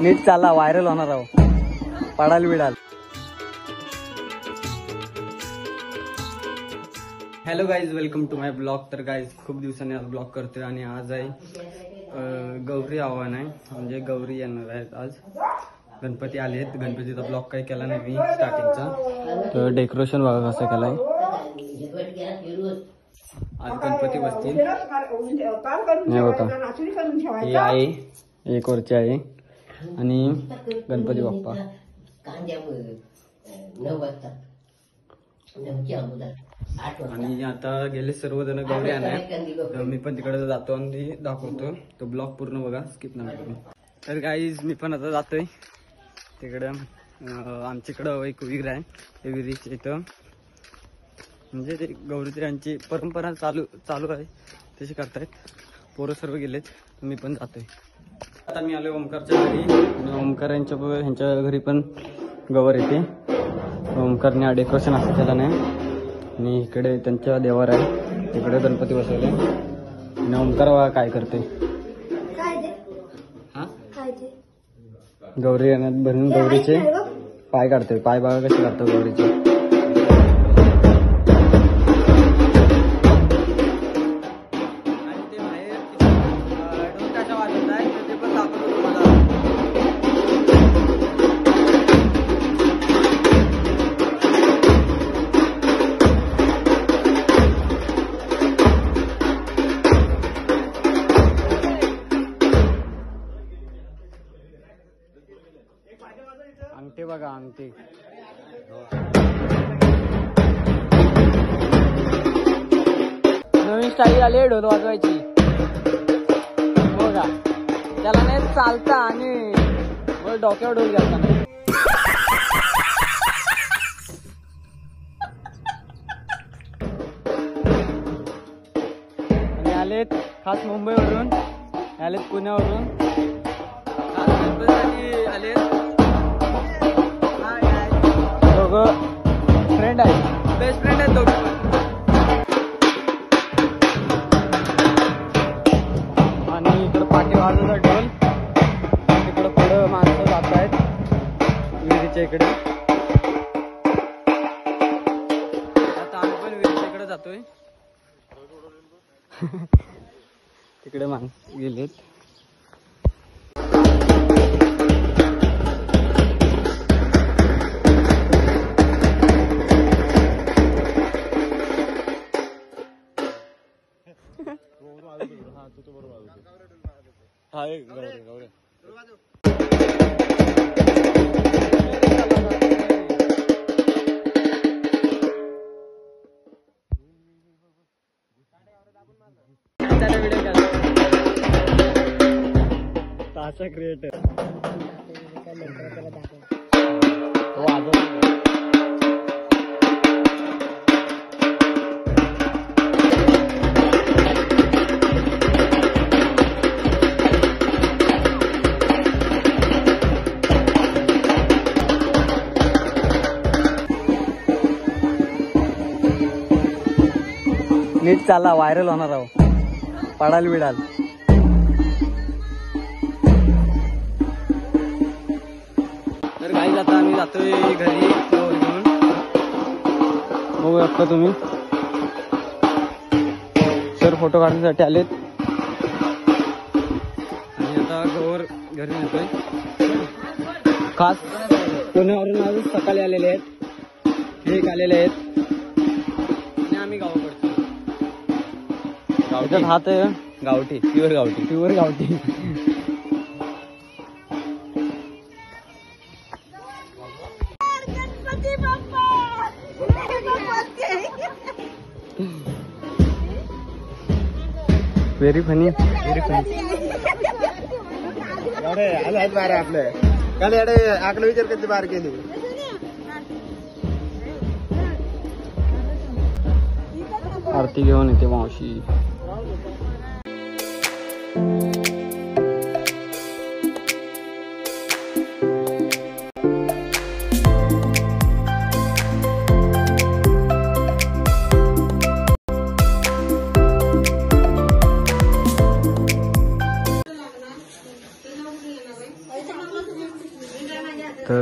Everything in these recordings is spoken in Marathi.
नीट चाला, व्हायरल होणार आहो, पडाल बिडाल. Hello guys, welcome to my blog. तर गाईज खूप दिवसांनी आज ब्लॉग करतोय आणि आज आहे गौरी आव्हान आहे, म्हणजे गौरी येणार आहेत आज. गणपती आले आहेत. गणपतीचा ब्लॉग काही केला नाही मी स्टार्टिंगचा. तर डेकोरेशन बघा कसं केलंय. आज गणपती बसतील. नाही बघा, ही आहे एक वरची आहे आणि गणपती बाप्पा. आणि आता गेले सर्वजण गौरी आणाय. मी पण तिकडे जातो आणि दाखवतो. तो ब्लॉग पूर्ण बघा, स्किप नका करू. तर गाईज मी पण आता जातोय तिकडं. आमच्याकडं एक विहीर आहे. त्या विहिरीच्या इथं म्हणजे ते गौरी यांची परंपरा चालू आहे, तशी करतायत. पोरं सर्व गेलेत, मी पण जातोय. आता मी आलो ओमकारच्या घरी. ओमकार यांच्या घरी पण गवर येते. ओमकारने हा डेकोरेशन असं केलं नाही. आणि इकडे त्यांच्या देवार आहे, तिकडे गणपती बसवले. आणि ओमकार काय करते, गौरी येण्यात भरून गौरीचे पाय काढते. पाय बघा कसे काढतो गौरीचे. अंगठे बघा, अंगठे. नवीन स्टाईल आली ढोल वाजवायची बघा. त्याला नाही चालता आणि डोक्यावर ढोल घालता नाही. आणि आलेत खास मुंबईवरून, आलेत पुण्यावरून, खास गणपतीसाठी आलेत. फ्रेंड आहे, बेस्ट फ्रेंड आहेत दोघे पण. आणि इकडं पाठी वाजवता ढोल. तिकडं पुढं माणसं जात आहेत विहिरीच्या इकडे. आता आम्ही पण विहिरीच्या इकडे जातोय. तिकडे माणसं गेलेत. ताशा क्रिएटर नीट चाला, व्हायरल होणार आहो, पडाल बिडाल. तर काही आता आम्ही जातोय घरी घेऊन. बघू शकता तुम्ही, सर फोटो काढण्यासाठी आलेत. आणि आता गौर घरी नेतोय. खास पुण्यावरून आज सकाळी आलेले आहेत, एक आलेले आहेत. आणि आम्ही गावाकडे गावठी हात आहे, गावठी प्युअर गावठी, प्युअर गावठी. Very funny, very funny. एवढे आले बाहेर आपले काल एवढे आकडे विचार करते बाहेर केली. आरती घेऊन येते मावशी.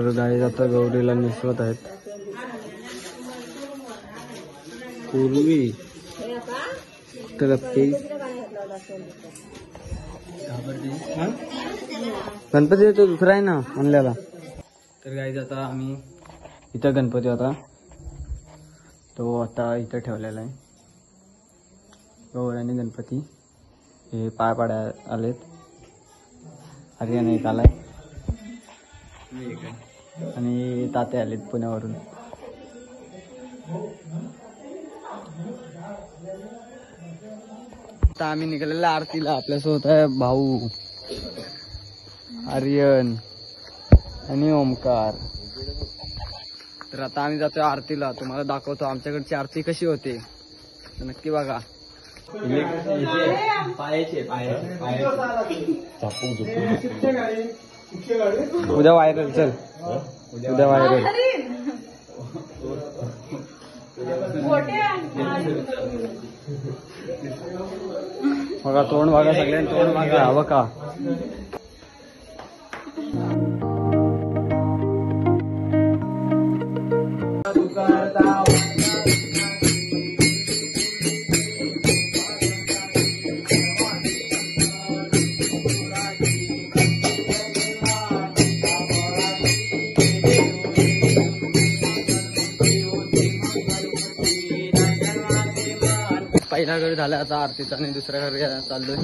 तर गाई आता गौरीला निसवत आहेत. पूर्वी तर गणपती तो दुसरा आहे ना आणल्याला. तर गाईज आता आम्ही इथं गणपती होता तो आता इथं ठेवलेला आहे. गौरी आणि गणपती हे पाय पाड्या आलेत. आर्यन एक आलाय आणि ताते आलेत पुण्यावरून. आता आम्ही निघालेला आरतीला. आपल्यासोबत आहे भाऊ आर्यन आणि ओमकार. तर आता आम्ही जातोय आरतीला. तुम्हाला दाखवतो आमच्याकडची आरती कशी होते तर नक्की बघा. उद्या व्हायरल. चल उद्या व्हायरल. बघा तोंड बघा सगळ्यांनी तोंड बघा. हवं का पहिला घरी झाला आता आरतीचा आणि दुसऱ्या घरी चाललोय.